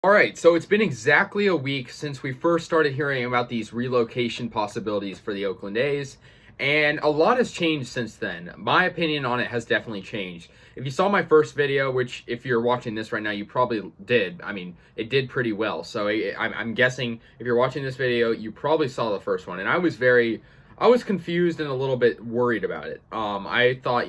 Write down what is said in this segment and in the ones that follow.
All right, so it's been exactly a week since we first started hearing about these relocation possibilities for the Oakland A's, and a lot has changed since then. My opinion on it has definitely changed. If you saw my first video, which if you're watching this right now, you probably did. I mean, it did pretty well. So I'm guessing if you're watching this video, you probably saw the first one, and I was confused and a little bit worried about it. I thought,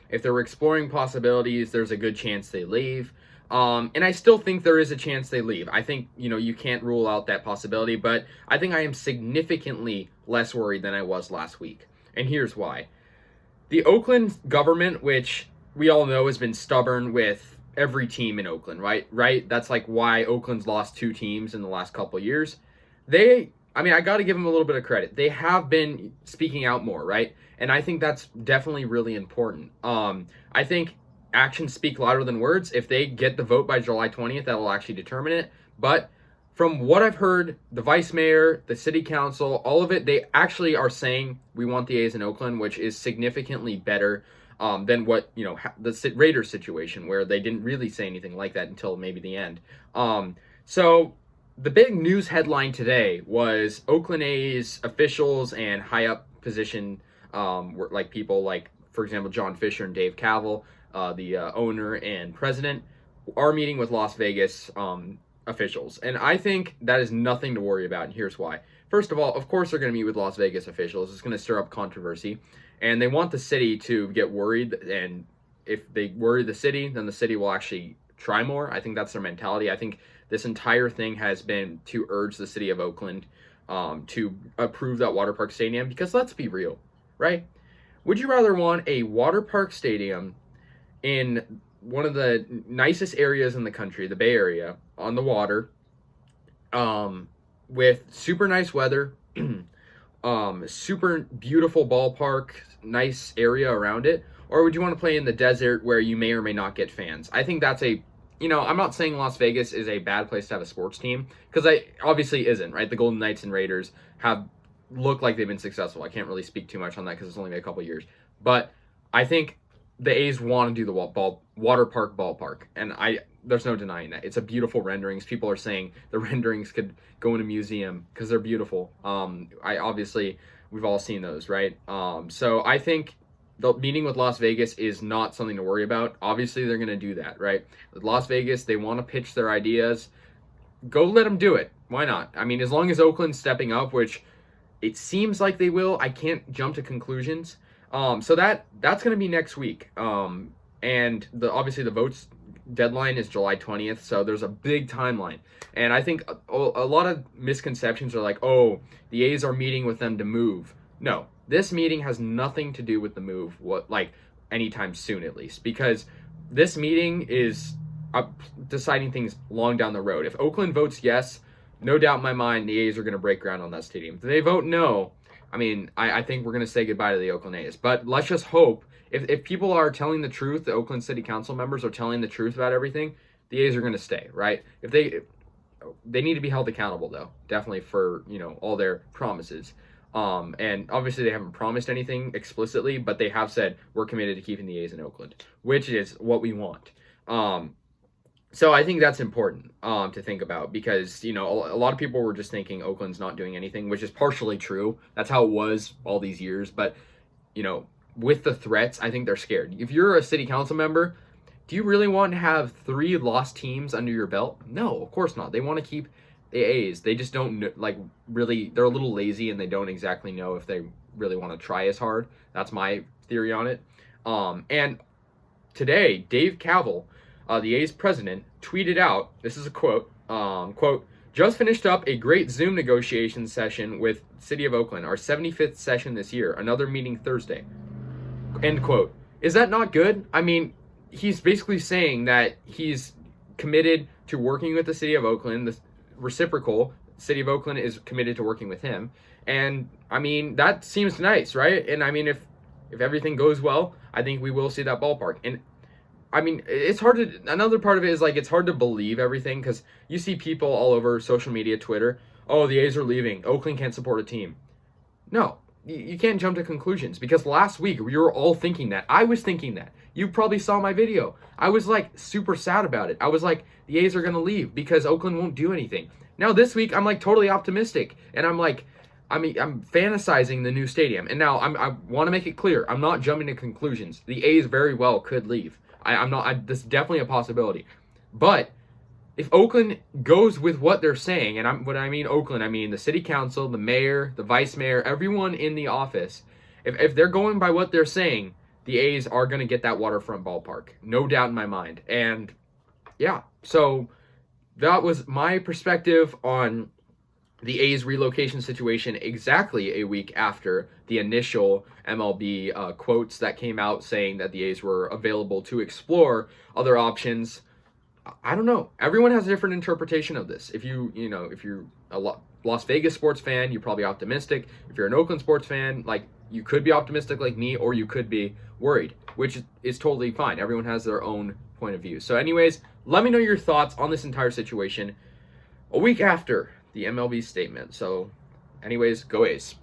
if they were exploring possibilities, there's a good chance they leave. And I still think there is a chance they leave. I think, you can't rule out that possibility, but I think I am significantly less worried than I was last week. And here's why. The Oakland government, which we all know has been stubborn with every team in Oakland, right? That's like why Oakland's lost 2 teams in the last couple of years. I got to give them a little bit of credit. They have been speaking out more, right? And I think that's definitely really important. I think actions speak louder than words. If they get the vote by July 20th, that will actually determine it. But from what I've heard, the vice mayor, the city council, all of it, they actually are saying we want the A's in Oakland, which is significantly better than what, the Raiders situation, where they didn't really say anything like that until maybe the end. So the big news headline today was Oakland A's officials and high up position, were like people like, for example, John Fisher and Dave Kaale, the owner and president, are meeting with Las Vegas officials. And I think that is nothing to worry about, and here's why. First of all, of course they're going to meet with Las Vegas officials. It's going to stir up controversy, and they want the city to get worried, and if they worry the city, then the city will actually try more. I think that's their mentality. I think this entire thing has been to urge the city of Oakland to approve that water park stadium, because let's be real, right? Would you rather want a water park stadium in one of the nicest areas in the country, the Bay Area, on the water, with super nice weather, super beautiful ballpark, nice area around it, or would you want to play in the desert where you may or may not get fans? I think that's I'm not saying Las Vegas is a bad place to have a sports team, because obviously isn't, right? The Golden Knights and Raiders have looked like they've been successful. I can't really speak too much on that because it's only been a couple years, but I think the A's want to do the water park ballpark, and there's no denying that. It's a beautiful renderings. People are saying the renderings could go in a museum because they're beautiful. We've all seen those, right? So I think the meeting with Las Vegas is not something to worry about. Obviously, they're going to do that, right? With Las Vegas, they want to pitch their ideas. Go let them do it. Why not? I mean, as long as Oakland's stepping up, which it seems like they will. I can't jump to conclusions. So that's going to be next week. And obviously the votes deadline is July 20th. So there's a big timeline. And I think a lot of misconceptions are like, oh, the A's are meeting with them to move. No, this meeting has nothing to do with the move, anytime soon at least, because this meeting is deciding things long down the road. If Oakland votes yes, no doubt in my mind, the A's are going to break ground on that stadium. If they vote no, I think we're going to say goodbye to the Oakland A's. But let's just hope, if people are telling the truth, the Oakland City Council members are telling the truth about everything, the A's are going to stay, right? If they need to be held accountable, though, definitely for, all their promises. And obviously they haven't promised anything explicitly, but they have said we're committed to keeping the A's in Oakland, which is what we want. So I think that's important to think about, because, a lot of people were just thinking Oakland's not doing anything, which is partially true. That's how it was all these years. But, with the threats, I think they're scared. If you're a city council member, do you really want to have 3 lost teams under your belt? No, of course not. They want to keep the A's. They just don't, really, they're a little lazy, and they don't exactly know if they really want to try as hard. That's my theory on it. And today, Dave Kaale, the A's president, tweeted out, this is a quote, just finished up a great Zoom negotiation session with City of Oakland, our 75th session this year, another meeting Thursday, end quote. Is that not good? I mean, he's basically saying that he's committed to working with the City of Oakland, the reciprocal, City of Oakland is committed to working with him, and that seems nice, right? And if everything goes well, I think we will see that ballpark. And it's hard to, another part of it is it's hard to believe everything, because you see people all over social media, Twitter, oh, the A's are leaving, Oakland can't support a team. No, you can't jump to conclusions, because last week we were all thinking that. I was thinking that. You probably saw my video. I was super sad about it. I was like, the A's are going to leave because Oakland won't do anything. Now this week, I'm like totally optimistic, and I'm fantasizing the new stadium. And now I want to make it clear, I'm not jumping to conclusions. The A's very well could leave. This is definitely a possibility. But if Oakland goes with what they're saying, and when I mean Oakland, I mean the city council, the mayor, the vice mayor, everyone in the office. If they're going by what they're saying, the A's are going to get that waterfront ballpark. No doubt in my mind. And yeah, so that was my perspective on the A's relocation situation exactly a week after the initial MLB quotes that came out saying that the A's were available to explore other options. I don't know. Everyone has a different interpretation of this. If you're a Las Vegas sports fan, you're probably optimistic. If you're an Oakland sports fan, like, you could be optimistic like me, or you could be worried, which is totally fine. Everyone has their own point of view. So anyways, let me know your thoughts on this entire situation a week after the MLB statement. So anyways, go A's.